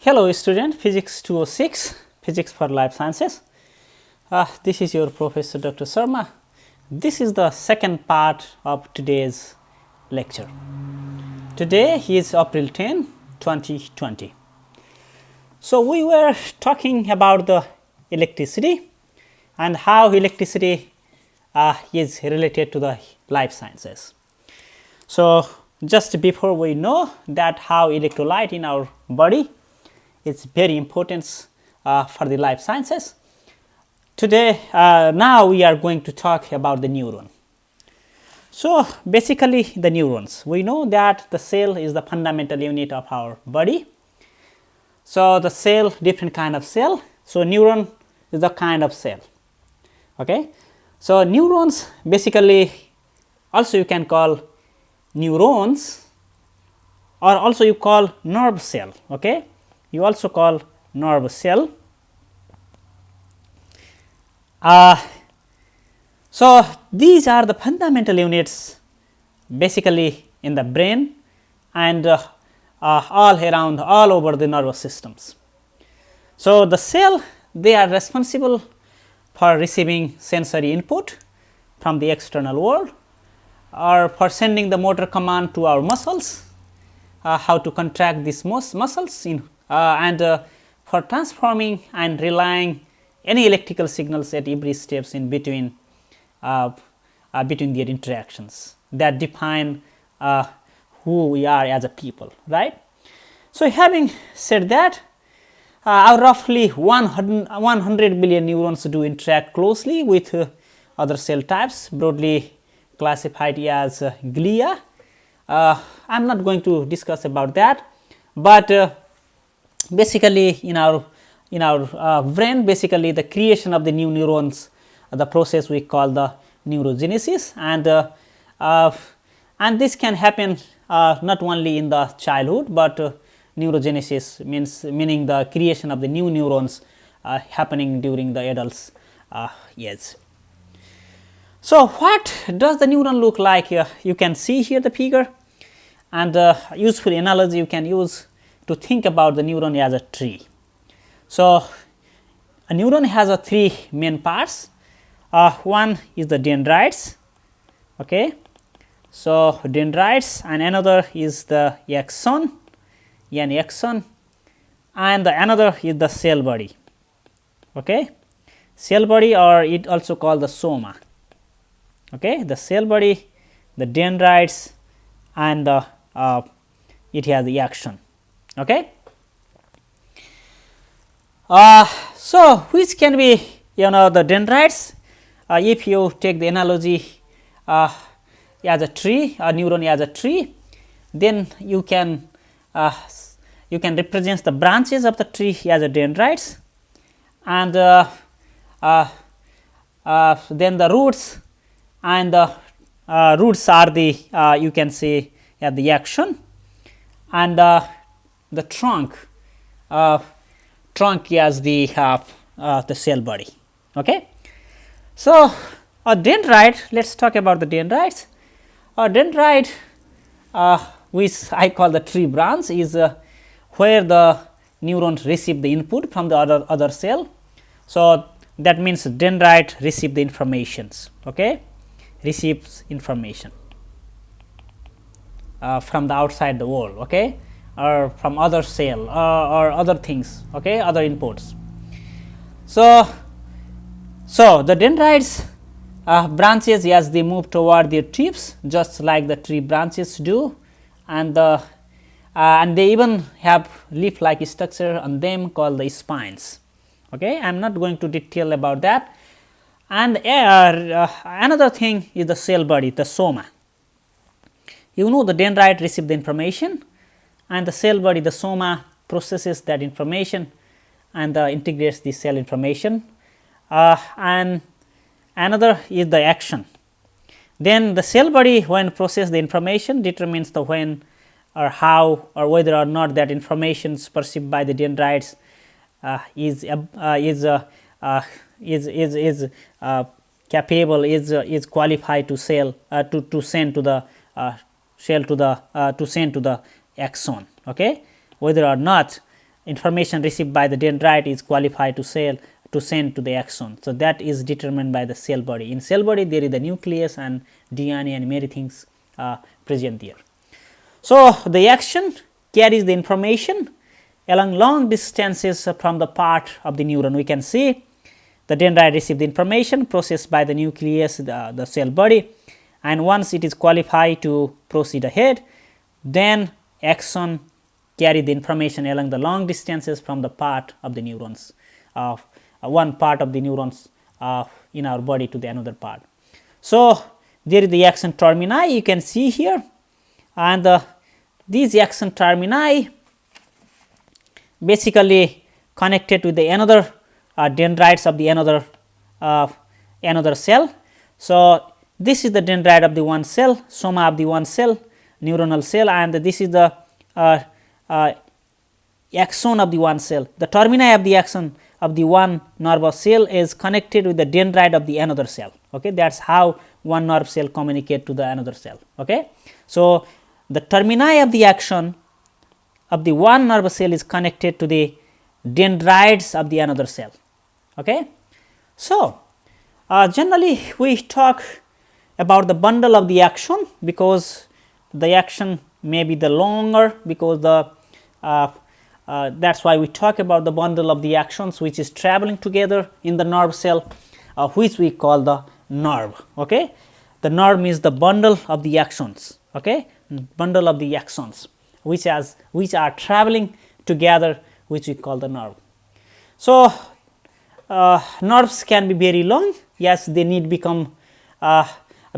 Hello student, Physics 206, Physics for Life Sciences. This is your Professor Dr. Sharma. This is the second part of today's lecture. Today is April 10, 2020. So, we were talking about the electricity and how electricity is related to the life sciences. So, just before we know that how electrolyte in our body is very important for the life sciences. Today, now we are going to talk about the neuron. So, basically the neurons, we know that the cell is the fundamental unit of our body. So, the cell, different kind of cell. So, neuron is the kind of cell. Okay. So, neurons basically also you can call neurons, or also you call nerve cell. Okay. You also call nerve cell. So, these are the fundamental units basically in the brain and all around, all over the nervous systems. So, the cell, they are responsible for receiving sensory input from the external world, or for sending the motor command to our muscles, how to contract these muscles in and for transforming and relying any electrical signals at every steps in between between their interactions that define who we are as a people, right. So, having said that, our roughly 100 billion neurons do interact closely with other cell types, broadly classified as glia. I am not going to discuss about that, but basically in our brain, basically the creation of the new neurons, the process we call the neurogenesis, and this can happen not only in the childhood, but neurogenesis meaning the creation of the new neurons happening during the adults age. So, what does the neuron look like? You can see here the figure, and useful analogy you can use to think about the neuron as a tree. So, a neuron has three main parts. One is the dendrites. Okay. So, dendrites, and another is the axon, and another is the cell body. Okay. Cell body, or it also called the soma. Okay. The cell body, the dendrites, and it has the axon. Okay. So, which can be the dendrites. If you take the analogy as a tree, a neuron as a tree, then you can represent the branches of the tree as a dendrites, and then the roots, and the roots are the you can say the axon, and the trunk as the cell body. Okay. So, a dendrite, let us talk about the dendrites. A dendrite, which I call the tree branch, is where the neurons receive the input from the other cell. So, that means dendrite receive the informations. Okay. Receives information from the outside the world. Okay. Or from other cell or other things, okay, other inputs. So, the dendrites branches as they move toward their tips, just like the tree branches do, and they even have leaf like structure on them called the spines. Okay. I am not going to detail about that. And another thing is the cell body, the soma. The dendrite receive the information, and the cell body, the soma, processes that information and integrates the cell information, and another is the action. Then the cell body, when process the information, determines the when or how or whether or not that information perceived by the dendrites is capable, is qualified to send to the cell to send to the axon. Okay. Whether or not information received by the dendrite is qualified to send to the axon. So, that is determined by the cell body. In cell body there is the nucleus and DNA and many things present there. So, the axon carries the information along long distances from the part of the neuron. We can see the dendrite receive the information processed by the nucleus, the cell body, and once it is qualified to proceed ahead, then axon carry the information along the long distances from the part of the neurons, one part of the neurons in our body to the another part. So, there is the axon termini you can see here, and these axon termini basically connected with the another dendrites of the another cell. So, this is the dendrite of the one cell, soma of the one cell, neuronal cell, and this is the axon of the one cell. The termini of the axon of the one nervous cell is connected with the dendrite of the another cell. Okay, that is how one nerve cell communicate to the another cell. Okay. So, the termini of the axon of the one nervous cell is connected to the dendrites of the another cell. Okay. So, generally we talk about the bundle of the axon because the axon may be the longer, because the that is why we talk about the bundle of the axons which is traveling together in the nerve cell, which we call the nerve. Okay. The nerve means the bundle of the axons. Okay. Bundle of the axons which are traveling together, which we call the nerve. So, nerves can be very long. Yes, they need become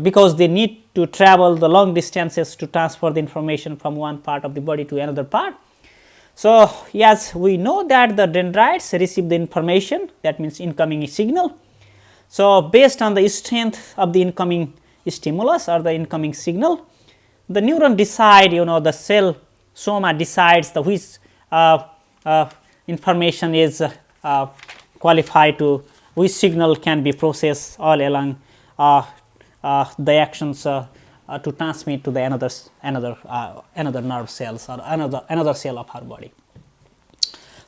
because they need to travel the long distances to transfer the information from one part of the body to another part. So, yes, we know that the dendrites receive the information, that means incoming signal. So, based on the strength of the incoming stimulus or the incoming signal, the neuron decide, the cell soma decides the which information is qualified to, which signal can be processed all along the actions to transmit to the another nerve cells or another cell of our body.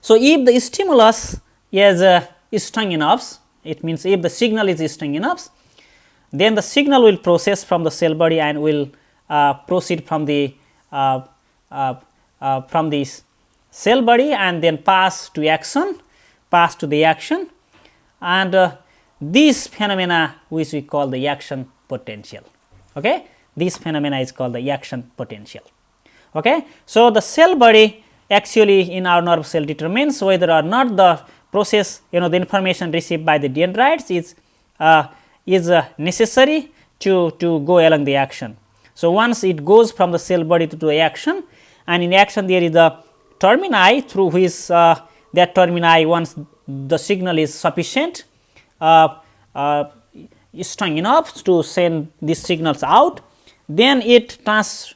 So, if the stimulus is strong enough, it means if the signal is strong enough, then the signal will process from the cell body and will proceed from the cell body and then pass to axon, pass to the action, and these phenomena which we call the action potential. Okay. This phenomena is called the action potential. Okay. So, the cell body actually in our nerve cell determines whether or not the process, the information received by the dendrites is necessary to go along the action. So, once it goes from the cell body to the action, and in action there is the termini through which that termini, once the signal is sufficient, is strong enough to send these signals out, then it creates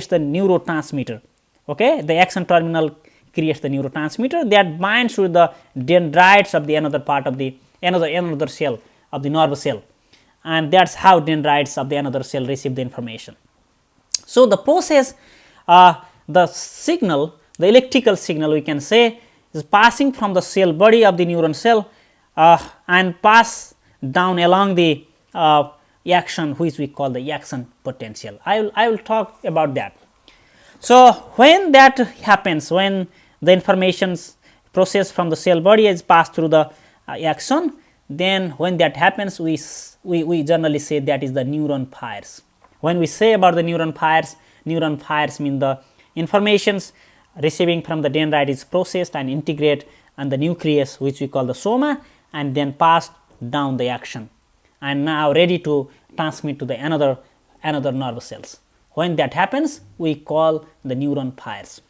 the neurotransmitter. Okay, the action terminal creates the neurotransmitter that binds with the dendrites of the another part of the another cell of the nerve cell, and that is how dendrites of the another cell receive the information. So, the process, the signal, the electrical signal we can say, is passing from the cell body of the neuron cell and pass down along the action which we call the action potential. I will talk about that. So, when that happens, when the information processed from the cell body is passed through the axon, then when that happens, we generally say that is the neuron fires. When we say about the neuron fires mean the informations receiving from the dendrite is processed and integrate on the nucleus which we call the soma, and then passed down the action and now ready to transmit to the another nerve cells. When that happens, we call the neuron fires.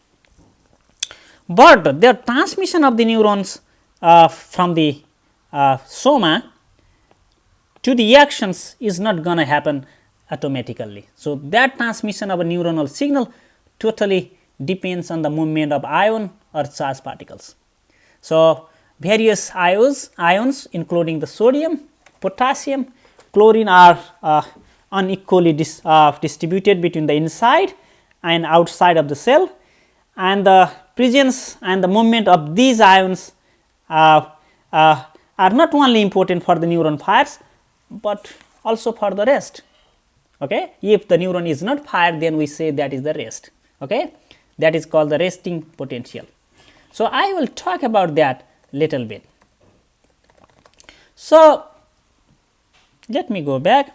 But the transmission of the neurons from the soma to the actions is not going to happen automatically. So, that transmission of a neuronal signal totally depends on the movement of ion or charged particles. So, various ions including the sodium, potassium, chlorine are unequally distributed between the inside and outside of the cell, and the presence and the movement of these ions are not only important for the neuron fires, but also for the rest. Okay? If the neuron is not fired, then we say that is the rest. Okay? That is called the resting potential. So, I will talk about that little bit. So, let me go back.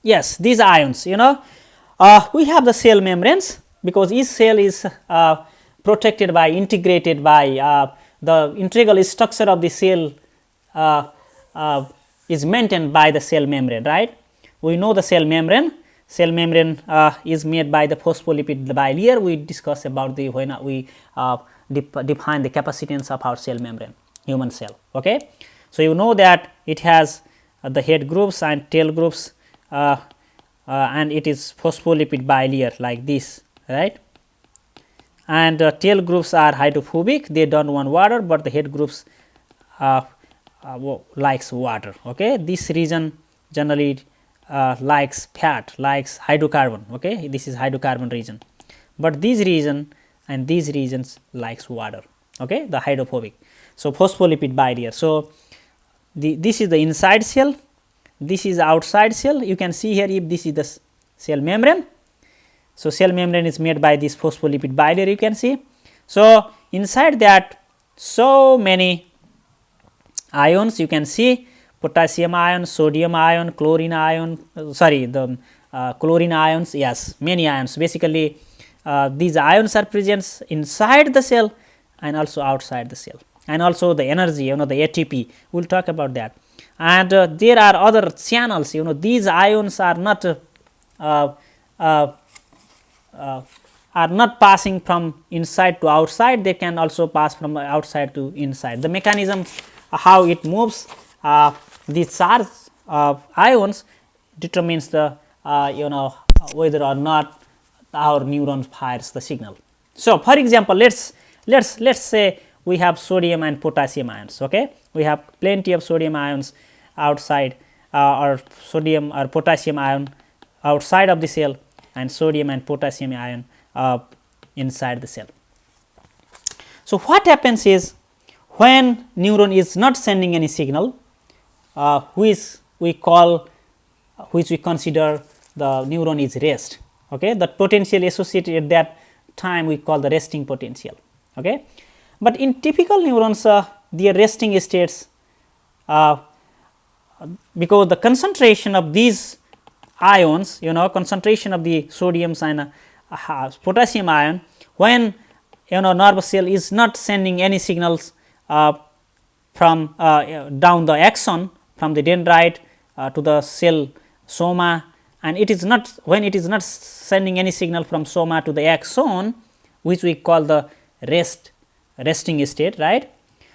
Yes, these ions, we have the cell membranes, because each cell is protected by, integrated by the integral structure of the cell is maintained by the cell membrane, right. We know the cell membrane is made by the phospholipid bilayer. We discussed about the when we define the capacitance of our cell membrane, human cell. Okay. So, you know that it has the head groups and tail groups, and it is phospholipid bilayer like this, right. And tail groups are hydrophobic, they do not want water, but the head groups likes water. Okay. This region generally likes fat, likes hydrocarbon. Okay. This is hydrocarbon region, but this region and these regions likes water. Okay. The hydrophobic. So, phospholipid bilayer. So, this is the inside cell, this is outside cell. You can see here, if this is the cell membrane. So, cell membrane is made by this phospholipid bilayer, you can see. So, inside that so many ions, you can see potassium ion, sodium ion, chlorine ion, chlorine ions, yes, many ions. Basically, these ions are present inside the cell and also outside the cell, and also the energy, the ATP, we will talk about that. And there are other channels, these ions are not passing from inside to outside, they can also pass from outside to inside. The mechanism how it moves, the charge of ions determines the whether or not our neuron fires the signal. So, for example, let's say we have sodium and potassium ions. Okay, we have plenty of sodium ions outside, or sodium or potassium ion outside of the cell, and sodium and potassium ion inside the cell. So, what happens is, when neuron is not sending any signal, which we consider the neuron is rest. Okay, the potential associated at that time we call the resting potential. Okay, but in typical neurons, their resting states, because the concentration of these ions, concentration of the sodiums and potassium ion, when nervous cell is not sending any signals from down the axon, from the dendrite to the cell soma, and it is not, when it is not sending any signal from soma to the axon, which we call the resting state, right.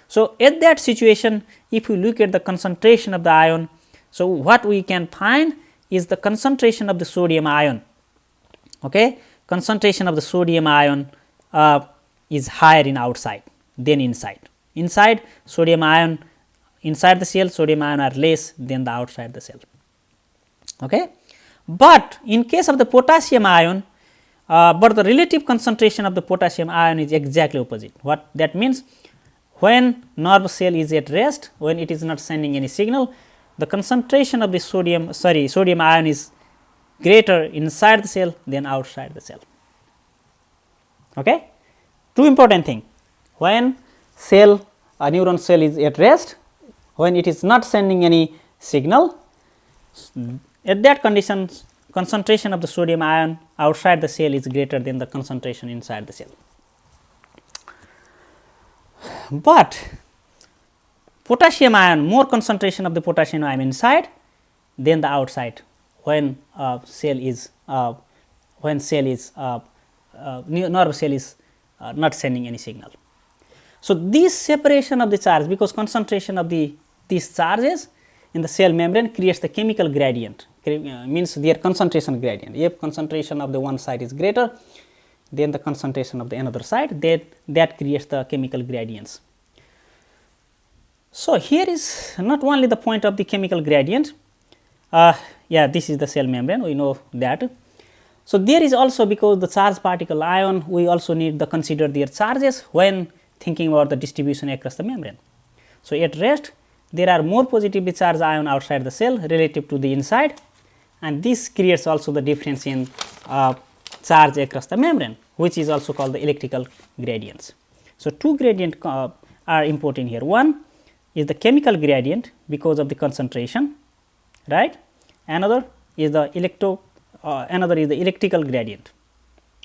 So, at that situation, if you look at the concentration of the ion, so what we can find is the concentration of the sodium ion. Okay, concentration of the sodium ion is higher in outside than inside. Inside, sodium ion, inside the cell, sodium ion are less than the outside the cell. Okay. But in case of the potassium ion, but the relative concentration of the potassium ion is exactly opposite. What that means? When nerve cell is at rest, when it is not sending any signal, the concentration of the sodium ion is greater inside the cell than outside the cell. Okay? Two important things. When a neuron cell is at rest, when it is not sending any signal, at that condition, concentration of the sodium ion outside the cell is greater than the concentration inside the cell. But potassium ion, more concentration of the potassium ion inside than the outside, when nerve cell is not sending any signal. So, this separation of the charge, because concentration of these charges in the cell membrane creates the chemical gradient, means their concentration gradient. If concentration of the one side is greater than the concentration of the another side, that creates the chemical gradients. So, here is not only the point of the chemical gradient, this is the cell membrane, we know that, So, there is also, because the charged particle ion, we also need to consider their charges when thinking about the distribution across the membrane. So, at rest there are more positively charged ion outside the cell relative to the inside, and this creates also the difference in charge across the membrane, which is also called the electrical gradients. So, two gradients are important here. One is the chemical gradient because of the concentration, right? Another is the electrical gradient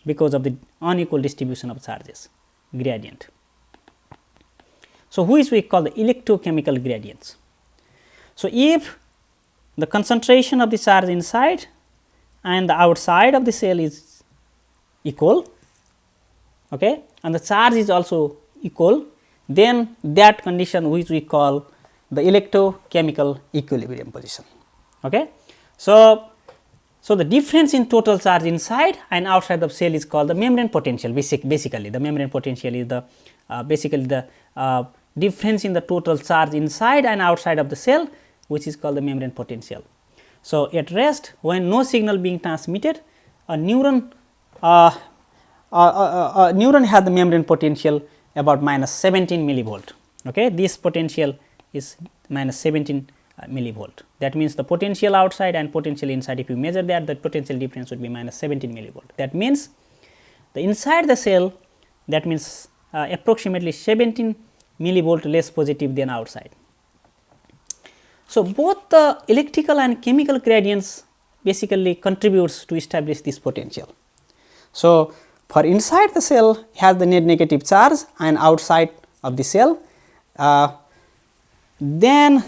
because of the unequal distribution of charges gradient. So, which we call the electrochemical gradients. So, if the concentration of the charge inside and the outside of the cell is equal, okay, and the charge is also equal, then that condition which we call the electrochemical equilibrium position. Okay. So, the difference in total charge inside and outside the cell is called the membrane potential. Basically, the membrane potential is the basically the difference in the total charge inside and outside of the cell, which is called the membrane potential. So, at rest, when no signal being transmitted, a neuron has the membrane potential about minus 17 millivolt. Okay. This potential is minus 17 millivolt. That means the potential outside and potential inside, if you measure that, the potential difference would be minus 17 millivolt. That means the inside the cell, that means approximately 17 millivolt less positive than outside. So, both the electrical and chemical gradients basically contributes to establish this potential. So, for inside the cell has the net negative charge and outside of the cell, then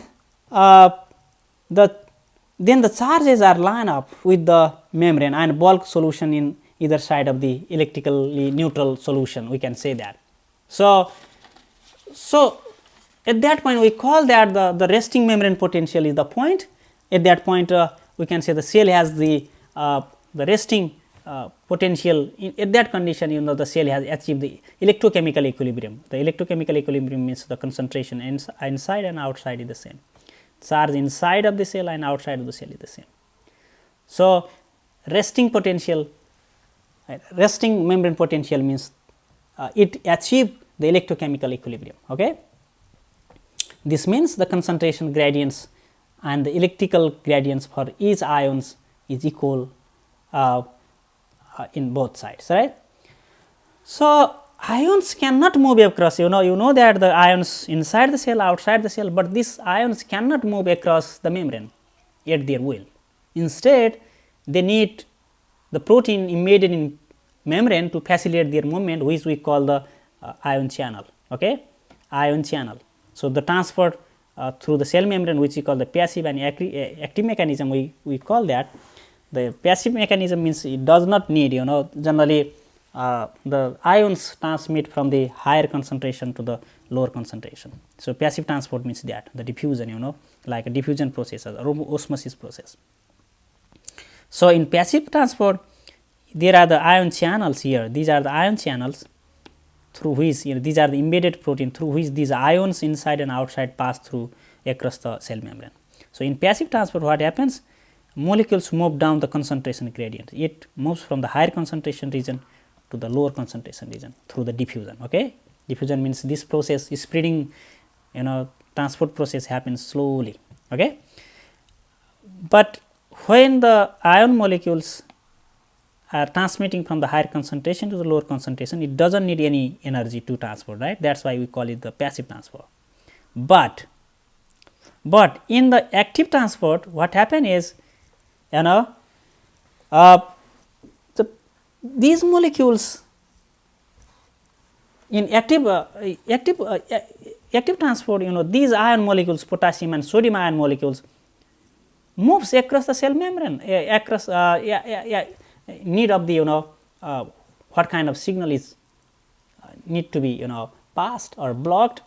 the charges are lined up with the membrane and bulk solution in either side of the electrically neutral solution, we can say that. So, at that point we call that the resting membrane potential is the point. At that point we can say the cell has the resting potential. At that condition, the cell has achieved the electrochemical equilibrium. The electrochemical equilibrium means the concentration inside and outside is the same. Charge inside of the cell and outside of the cell is the same. So, resting membrane potential means it achieved the electrochemical equilibrium. Okay. This means the concentration gradients and the electrical gradients for each ions is equal in both sides, right. So, ions cannot move across, you know that the ions inside the cell, outside the cell, but these ions cannot move across the membrane at their will. Instead, they need the protein embedded in membrane to facilitate their movement, which we call the ion channel. Okay, ion channel. So, the transport through the cell membrane, which we call the passive and active mechanism, we call that. The passive mechanism means it does not need, generally the ions transmit from the higher concentration to the lower concentration. So, passive transport means that the diffusion, like a diffusion process or osmosis process. So, in passive transport there are the ion channels here. These are the ion channels through which these are the embedded protein through which these ions inside and outside pass through across the cell membrane. So, in passive transport what happens? Molecules move down the concentration gradient. It moves from the higher concentration region to the lower concentration region through the diffusion. Okay, diffusion means this process is spreading, transport process happens slowly. Okay, but when the ion molecules are transmitting from the higher concentration to the lower concentration, it does not need any energy to transport, right. That is why we call it the passive transport. But in the active transport, what happens is, these molecules in active transport, these ion molecules, potassium and sodium ion molecules, moves across the cell membrane, across need of the what kind of signal is need to be passed or blocked.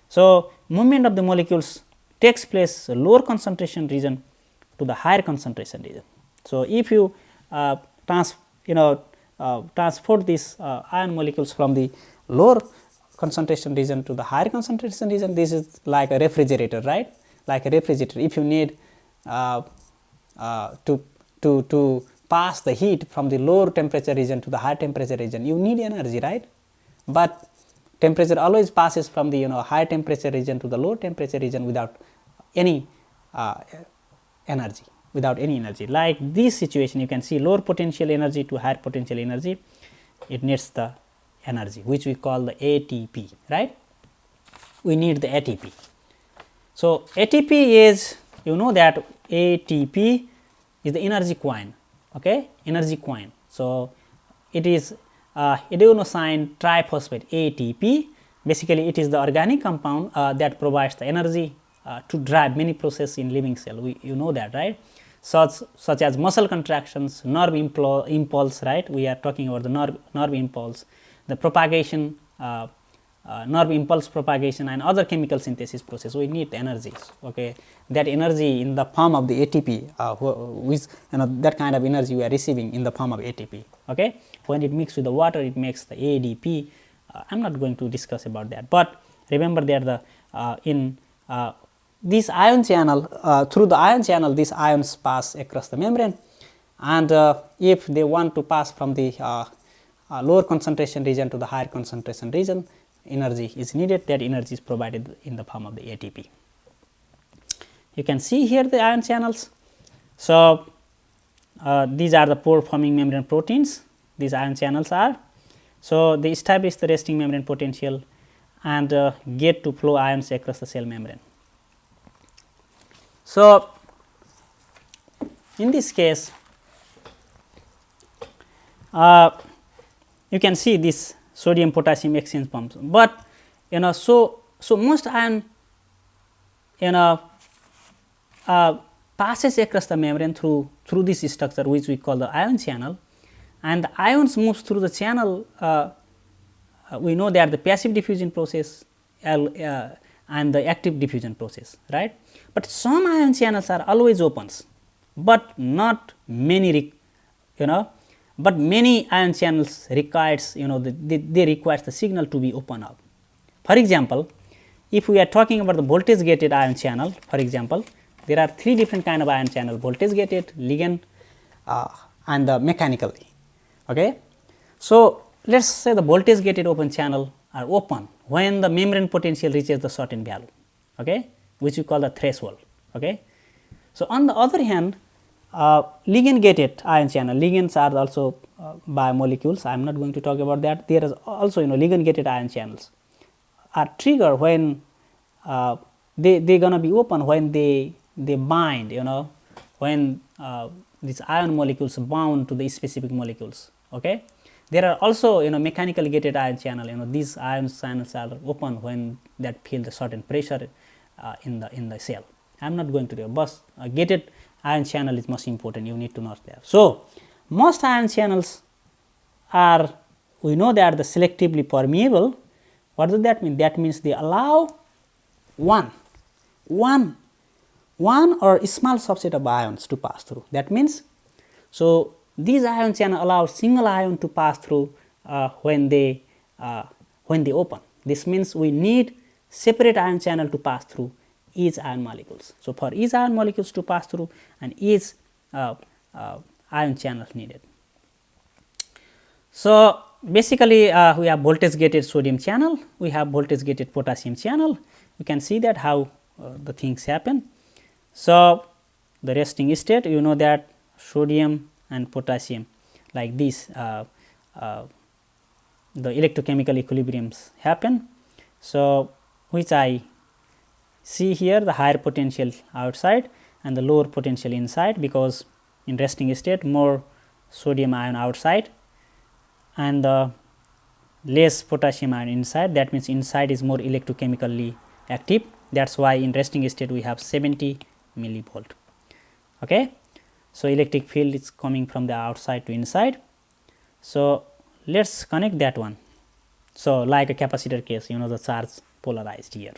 So, movement of the molecules takes place lower concentration region to the higher concentration region. So, if you transport these ion molecules from the lower concentration region to the higher concentration region, this is like a refrigerator, right? Like a refrigerator. If you need to pass the heat from the lower temperature region to the higher temperature region, you need energy, right? But temperature always passes from the higher temperature region to the lower temperature region without any energy, like this situation. You can see lower potential energy to higher potential energy, it needs the energy which we call the ATP, right? We need the ATP. So ATP is, that ATP is the energy coin, okay, energy coin. So it is adenosine triphosphate, ATP. Basically it is the organic compound that provides the energy to drive many processes in living cell. You know that, right? Such as muscle contractions, nerve impulse, right? We are talking about the nerve impulse, the propagation, nerve impulse propagation, and other chemical synthesis process. We need energies, okay, that energy in the form of the ATP, which that kind of energy we are receiving in the form of ATP, okay. When it mixes with the water, it makes the ADP. I'm not going to discuss about that, but remember that the this ion channel, through the ion channel, these ions pass across the membrane, and if they want to pass from the lower concentration region to the higher concentration region, energy is needed. That energy is provided in the form of the ATP. You can see here the ion channels. So these are the pore forming membrane proteins, these ion channels are. So they establish the resting membrane potential and get to flow ions across the cell membrane. So in this case, you can see this sodium potassium exchange pumps, but so most ion passes across the membrane through this structure which we call the ion channel, and the ions moves through the channel. We know they are the passive diffusion process and the active diffusion process, right? But some ion channels are always opens, but not many, but many ion channels requires, they requires the signal to be open up. For example, if we are talking about the voltage gated ion channel, for example, there are three different kind of ion channel: voltage gated, ligand, and the mechanically, okay. So let's say the voltage gated open channel are open when the membrane potential reaches the certain value, okay, which we call the threshold, okay. So on the other hand, ligand gated ion channel, ligands are also biomolecules. I am not going to talk about that. There is also ligand gated ion channels are triggered when they gonna be open when they bind, when these ion molecules bound to the specific molecules, okay. There are also mechanically gated ion channel. These ion channels are open when that feel the certain pressure in the cell. I am not going to do it, but gated ion channel is most important. You need to know that. So most ion channels are, we know they are the selectively permeable. What does that mean? That means they allow one or a small subset of ions to pass through. That means, so these ion channel allow single ion to pass through when they open. This means we need separate ion channel to pass through each ion molecules. So for each ion molecules to pass through, and each ion channel needed. So basically we have voltage gated sodium channel, we have voltage gated potassium channel. You can see that how the things happen. So the resting state, that sodium and potassium, like this, the electrochemical equilibriums happen. So which I see here, the higher potential outside and the lower potential inside, because in resting state more sodium ion outside and the less potassium ion inside. That means inside is more electrochemically active. That is why in resting state we have 70 millivolt, okay. So electric field is coming from the outside to inside. So let's connect that one. So like a capacitor case, the charge polarized here.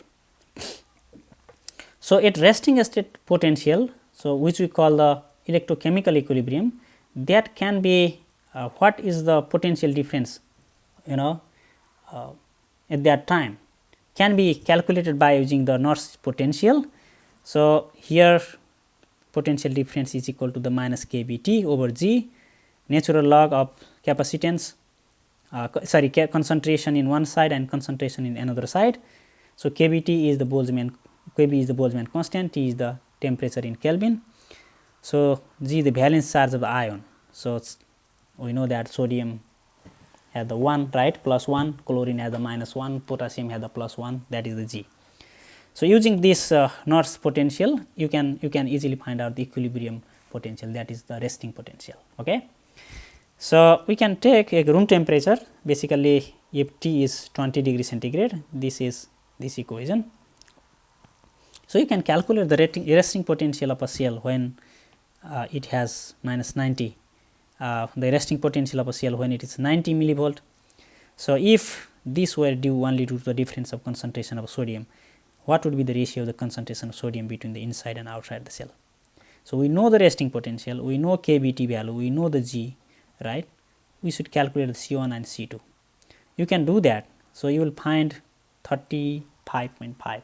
So at resting state potential, so which we call the electrochemical equilibrium, that can be what is the potential difference, at that time, can be calculated by using the Nernst potential. So here potential difference is equal to the minus kVt over G, natural log of capacitance, concentration in one side and concentration in another side. So, kBT is the Boltzmann constant, T is the temperature in Kelvin. So, G is the valence charge of the ion. So, we know that sodium has the 1, right, plus 1, chlorine has the minus 1, potassium has the plus 1, that is the G. So, using this Nernst potential, you can easily find out the equilibrium potential, that is the resting potential. Okay. So, we can take a room temperature, basically if T is 20 degree centigrade, this is this equation. So, you can calculate the resting potential of a cell when it has minus 90, the resting potential of a cell when it is 90 millivolt. So, if this were due only to the difference of concentration of sodium, what would be the ratio of the concentration of sodium between the inside and outside the cell? So, we know the resting potential, we know kBT value, we know the G, right. We should calculate the C1 and C2. You can do that. So, you will find 35.5,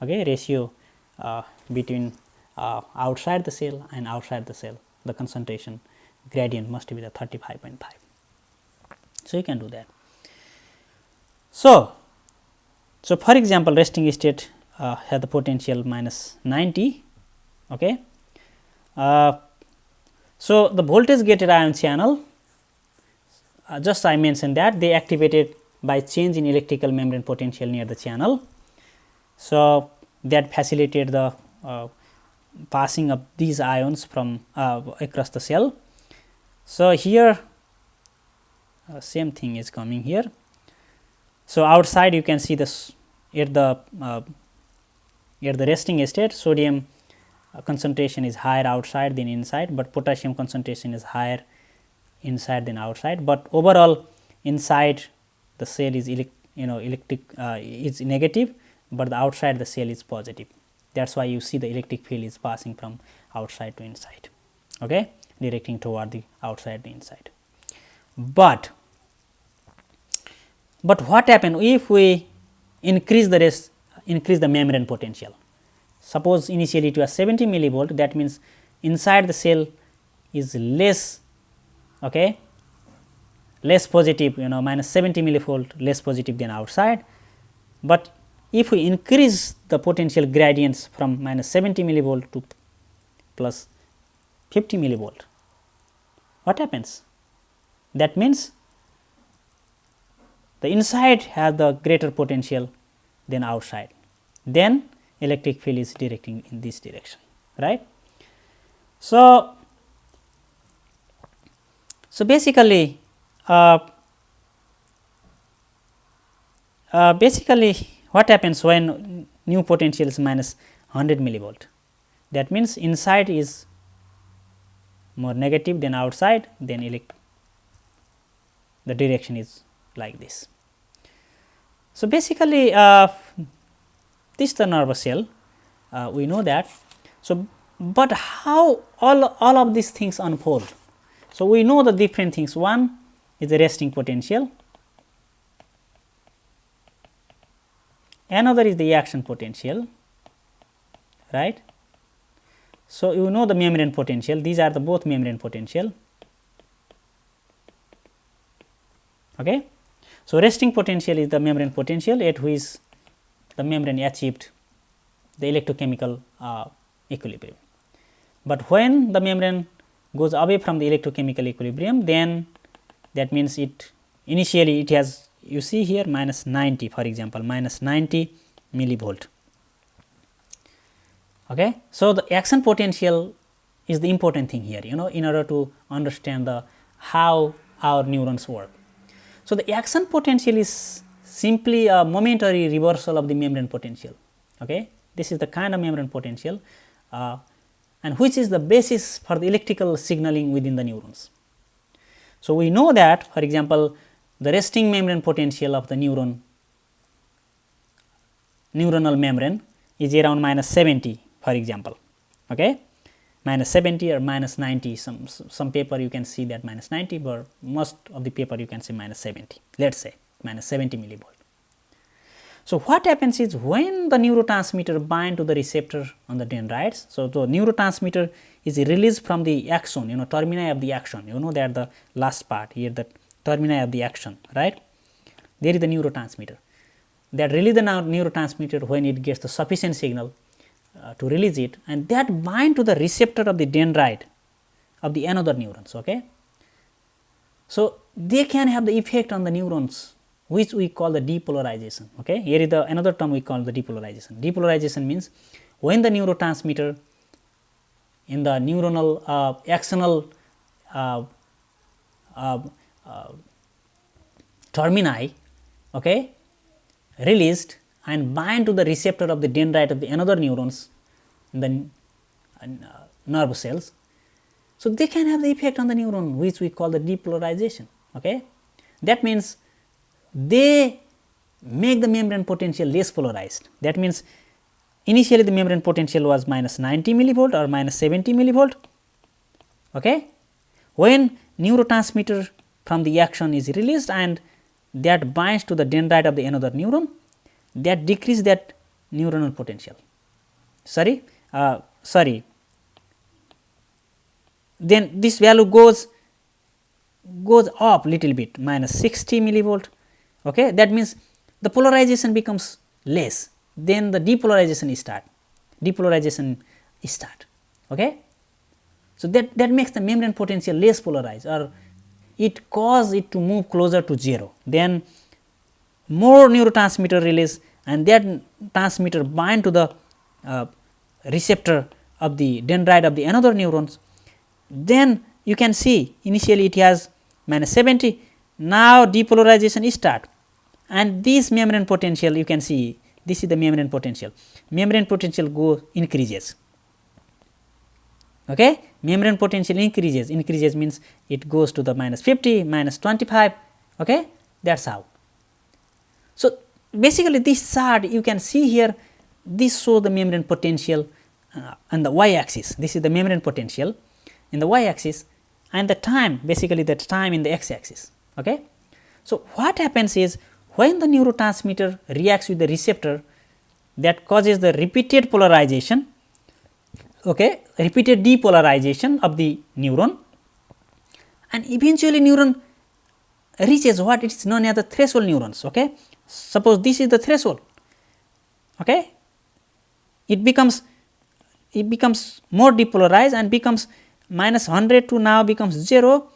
okay, ratio between outside the cell and outside the cell, the concentration gradient must be the 35.5. So, you can do that. So, for example, resting state has the potential minus 90. Okay. So, the voltage gated ion channel, just I mentioned that they activated by change in electrical membrane potential near the channel. So, that facilitated the passing of these ions from across the cell. So, here same thing is coming here. So, outside you can see this at the resting state, sodium concentration is higher outside than inside, but potassium concentration is higher inside than outside, but overall inside the cell is electric is negative, but the outside the cell is positive. That is why you see the electric field is passing from outside to inside, okay, directing toward the outside to inside. But what happens if we increase the membrane potential? Suppose initially it was 70 millivolt, that means inside the cell is less, okay, less positive, minus 70 millivolt less positive than outside. But if we increase the potential gradients from minus 70 millivolt to plus 50 millivolt, what happens? That means the inside has the greater potential than outside, then electric field is directing in this direction, right. So, basically what happens when new potential is minus 100 millivolt? That means inside is more negative than outside, then the direction is like this. So, basically this is the nervous cell, we know that. So, but how all of these things unfold? So, we know the different things. One is the resting potential, another is the action potential, right. So, you know the membrane potential, these are the both membrane potential. Okay. So, resting potential is the membrane potential at which the membrane achieved the electrochemical equilibrium. But when the membrane goes away from the electrochemical equilibrium, then that means initially it has, you see here, minus 90, for example, minus 90 millivolt. Okay. So, the action potential is the important thing here, in order to understand how our neurons work. So, the action potential is simply a momentary reversal of the membrane potential. Okay. This is the kind of membrane potential and which is the basis for the electrical signaling within the neurons. So, we know that, for example, the resting membrane potential of the neuronal membrane is around minus 70, for example, okay, minus 70 or minus 90, some paper you can see that minus 90, but most of the paper you can see minus 70, let us say minus 70 millivolt. So, what happens is when the neurotransmitter bind to the receptor on the dendrites, so the neurotransmitter is released from the axon, termini of the axon, that the last part here, the termini of the axon, right? There is the neurotransmitter that release the neurotransmitter when it gets the sufficient signal to release it, and that bind to the receptor of the dendrite of the another neurons. Okay. So, they can have the effect on the neurons, which we call the depolarization. Okay. Here is the another term we call the depolarization. Depolarization means when the neurotransmitter in the neuronal axonal termini, okay, released and bind to the receptor of the dendrite of the another neurons in the nerve cells. So, they can have the effect on the neuron, which we call the depolarization. Okay. That means they make the membrane potential less polarized. That means initially the membrane potential was minus 90 millivolt or minus 70 millivolt. Okay. When neurotransmitter from the axon is released and that binds to the dendrite of the another neuron, that decrease that neuronal potential. Then this value goes up little bit, minus 60 millivolt. Okay. That means the polarization becomes less, then the depolarization start. Okay. So, that makes the membrane potential less polarized, or it causes it to move closer to 0. Then more neurotransmitter release and that transmitter bind to the receptor of the dendrite of the another neurons. Then you can see initially it has minus 70, now depolarization start, and this membrane potential, you can see this is the membrane potential increases. Okay. Membrane potential increases means it goes to the minus 50, minus 25. Okay. That is how. So, basically this chart you can see here, this shows the membrane potential on the y axis. This is the membrane potential in the y axis, and the time, basically the time in the x axis. Okay. So, what happens is when the neurotransmitter reacts with the receptor, that causes the repeated polarization, okay, repeated depolarization of the neuron, and eventually neuron reaches what it is known as the threshold neurons. Okay. Suppose this is the threshold. Okay. It becomes more depolarized and becomes minus 100 to now becomes 0,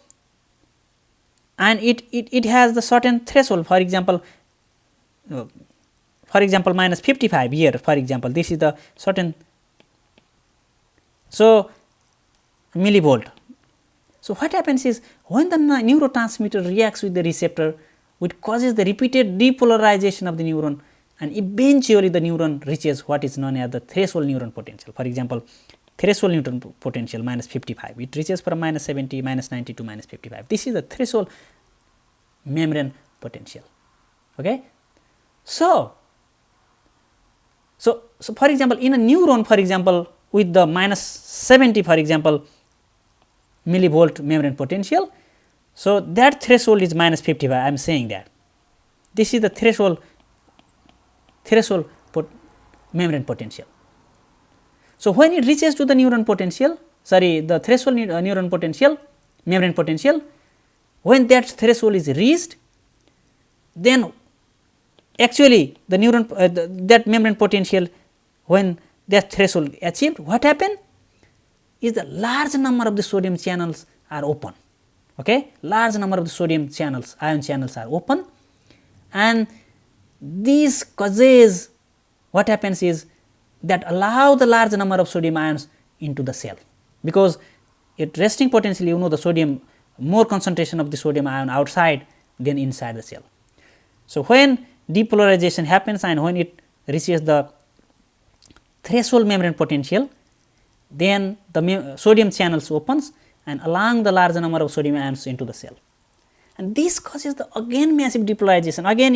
and it has the certain threshold. For example, minus 55 here, for example, this is the certain, so millivolt. So, what happens is when the neurotransmitter reacts with the receptor, which causes the repeated depolarization of the neuron, and eventually the neuron reaches what is known as the threshold neuron potential. For example, threshold neuron potential minus 55, it reaches from minus 70, minus 90 to minus 55. This is the threshold membrane potential. Okay. So, for example, in a neuron, for example, with the minus 70, for example, millivolt membrane potential, so that threshold is minus 55. I am saying that this is the threshold membrane potential. So, when it reaches to the neuron potential, the threshold neuron potential, membrane potential, when that threshold is reached, then actually the neuron that membrane potential, when that threshold achieved, what happened is the large number of the sodium channels are open. Okay, large number of the sodium channels, ion channels are open, and these causes, what happens is that allow the large number of sodium ions into the cell, because at resting potential, the sodium, more concentration of the sodium ion outside than inside the cell. So, when depolarization happens and when it reaches the threshold membrane potential, then the sodium channels opens and allowing the large number of sodium ions into the cell, and this causes the again massive depolarization. Again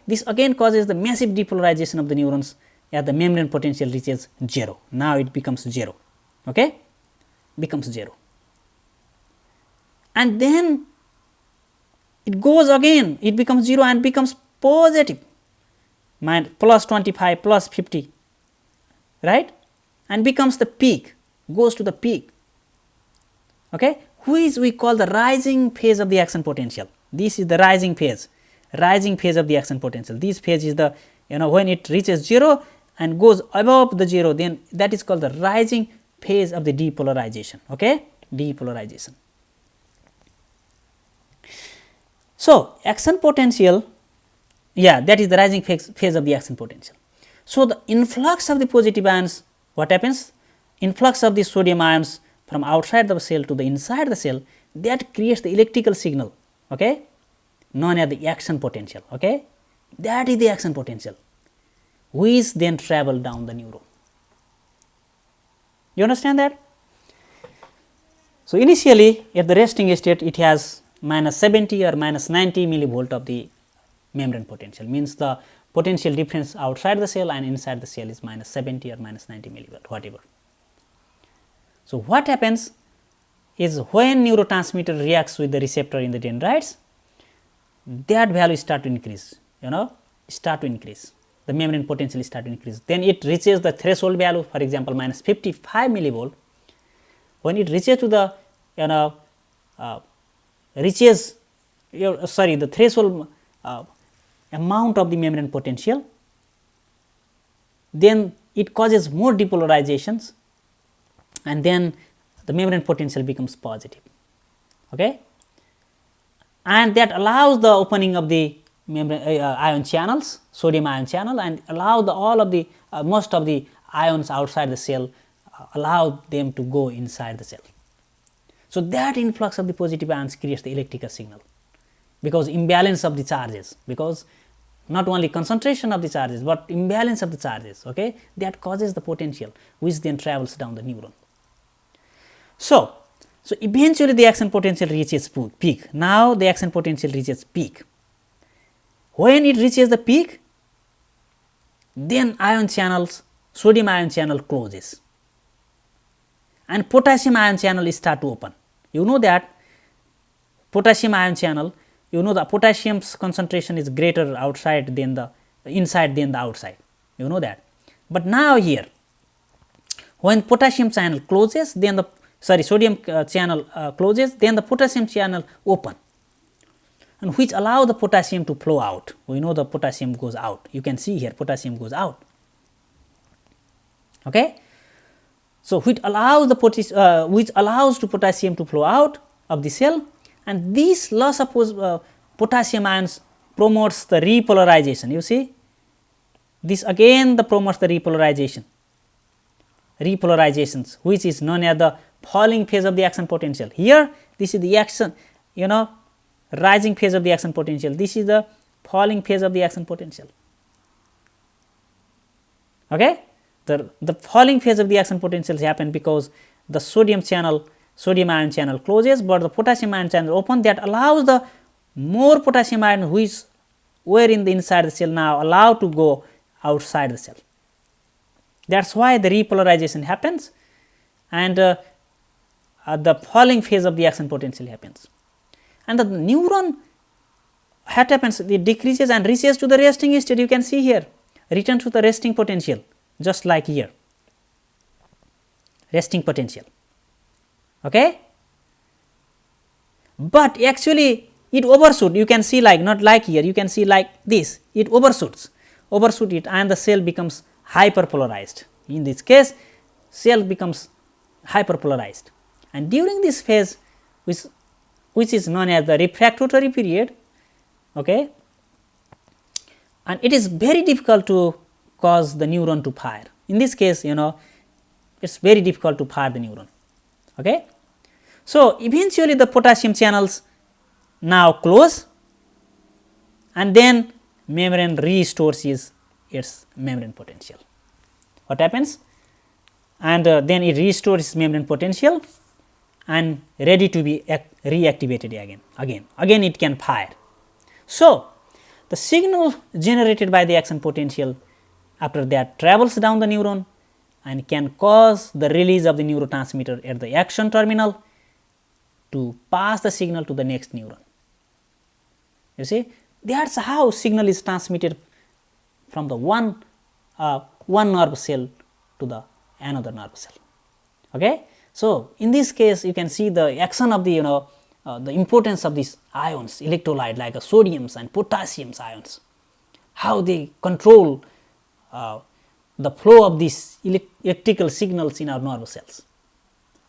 this again causes the massive depolarization of the neurons as the membrane potential reaches 0. Now it becomes 0. Okay, becomes 0, and then it goes again, it becomes 0 and becomes positive, plus 25, plus 50, right, and becomes the peak, goes to the peak, okay, which we call the rising phase of the action potential. This is the rising phase of the action potential. This phase is the, when it reaches 0 and goes above the 0, then that is called the rising phase of the depolarization, okay, depolarization. So, action potential, that is the rising phase of the action potential. So, the influx of the positive ions, what happens? Influx of the sodium ions from outside the cell to the inside the cell, that creates the electrical signal, okay, known as the action potential, okay. That is the action potential, which then travel down the neuron. You understand that? So, initially at the resting state, it has minus 70 or minus 90 millivolt of the membrane potential, means the potential difference outside the cell and inside the cell is minus 70 or minus 90 millivolt, whatever. So, what happens is when neurotransmitter reacts with the receptor in the dendrites, that value start to increase, start to increase, the membrane potential start to increase. Then it reaches the threshold value, for example, minus 55 millivolt. When it reaches to the, the threshold amount of the membrane potential, then it causes more depolarizations, and then the membrane potential becomes positive, okay, and that allows the opening of the membrane ion channels, sodium ion channel, and allow the all of the most of the ions outside the cell, allow them to go inside the cell. So, that influx of the positive ions creates the electrical signal, because imbalance of the charges, because not only concentration of the charges, but imbalance of the charges, okay, that causes the potential, which then travels down the neuron. So eventually the action potential reaches peak. Now the action potential reaches peak. When it reaches the peak, then ion channels, sodium ion channel closes and potassium ion channel start to open. You know that potassium ion channel, the potassium's concentration is greater outside than the inside than the outside, that. But now here, when potassium channel closes, then the sodium channel closes, then the potassium channel open, and which allow the potassium to flow out. We know the potassium goes out. You can see here potassium goes out. Okay. So which allows the potassium to flow out of the cell, and this loss of potassium ions promotes the repolarization. You see, this again promotes the repolarizations, which is known as the falling phase of the action potential. Here, this is the action, rising phase of the action potential. This is the falling phase of the action potential. Okay, the falling phase of the action potentials happen because the sodium ion channel closes, but the potassium ion channel open. That allows the more potassium ion which were in the inside the cell now allowed to go outside the cell. That's why the repolarization happens, and the falling phase of the action potential happens, and the neuron, what happens, it decreases and reaches to the resting state. You can see here, return to the resting potential, just like here, resting potential. Okay, but actually it overshoots. You can see, like, not like here, you can see like this, it overshoots it, and the cell becomes hyperpolarized. In this case, cell becomes hyperpolarized, and during this phase, which is known as the refractory period, okay, and it is very difficult to cause the neuron to fire. In this case, it's very difficult to fire the neuron. Okay, so eventually the potassium channels now close, and then membrane restores its membrane potential. What happens? And then it restores its membrane potential and ready to be reactivated again it can fire. So the signal generated by the action potential after that travels down the neuron and can cause the release of the neurotransmitter at the action terminal to pass the signal to the next neuron. You see, that's how signal is transmitted from the one nerve cell to the another nerve cell. Okay. So, in this case you can see the action of the the importance of these ions, electrolyte like sodiums and potassiums ions, how they control the flow of these electrical signals in our nerve cells.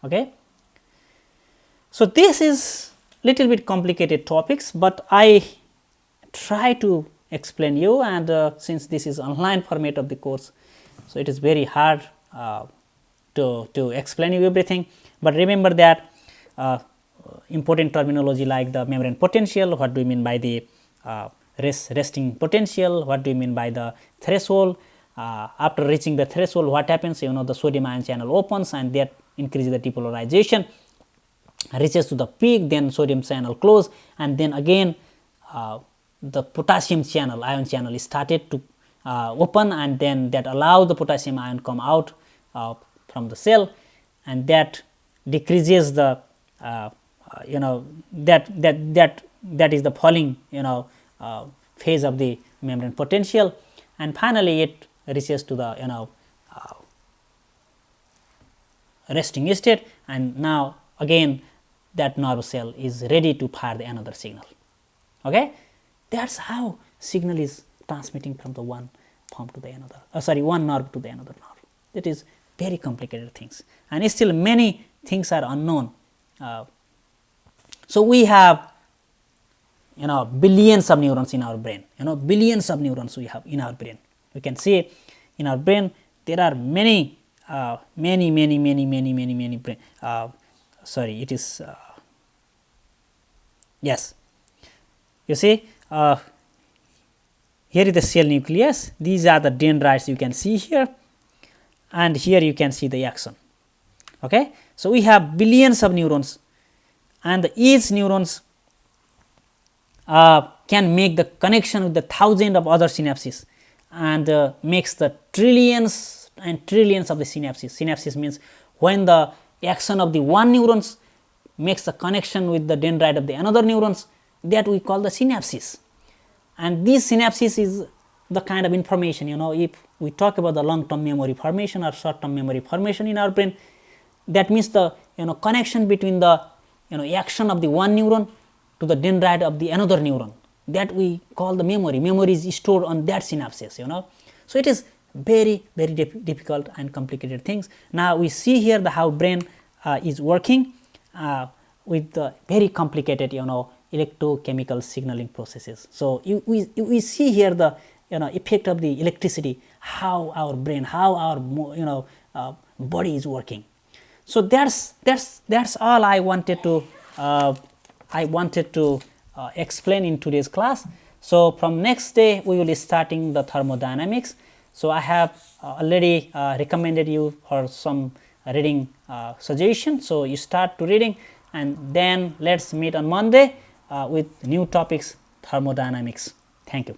Okay. So, this is little bit complicated topics, but I try to explain you, and since this is online format of the course, so it is very hard to explain you everything, but remember that important terminology like the membrane potential, what do you mean by the resting potential, what do you mean by the threshold, after reaching the threshold what happens, the sodium ion channel opens and that increases the depolarization, reaches to the peak, then sodium channel close, and then again the potassium channel, ion channel is started to open, and then that allows the potassium ion come out from the cell, and that decreases the that is the falling phase of the membrane potential, and finally it reaches to the resting state, and now again that nerve cell is ready to fire the another signal. Okay, that's how signal is transmitting from the one form to the another, one nerve to the another nerve. It is very complicated things, and still many things are unknown. So we have billions of neurons in our brain. Billions of neurons we have in our brain. We can see in our brain there are many brain. Sorry, it is yes. You see, here is the cell nucleus. These are the dendrites you can see here, and here you can see the axon. Okay, so we have billions of neurons, and each neurons can make the connection with the thousands of other synapses, and makes the trillions and trillions of the synapses. Synapses means when the action of the one neurons makes the connection with the dendrite of the another neurons, that we call the synapses. And these synapses is the kind of information, if we talk about the long term memory formation or short term memory formation in our brain, that means the connection between the action of the one neuron to the dendrite of the another neuron, that we call the memory. Memory is stored on that synapses. So it is very difficult and complicated things. Now we see here the how brain is working with the very complicated electrochemical signaling processes. So we see here the effect of the electricity, how our brain, how our body is working. So that's all I wanted to explain in today's class. So from next day we will be starting the thermodynamics. So I have already recommended you for some reading suggestion. So you start to reading, and then let's meet on Monday with new topics, thermodynamics. Thank you.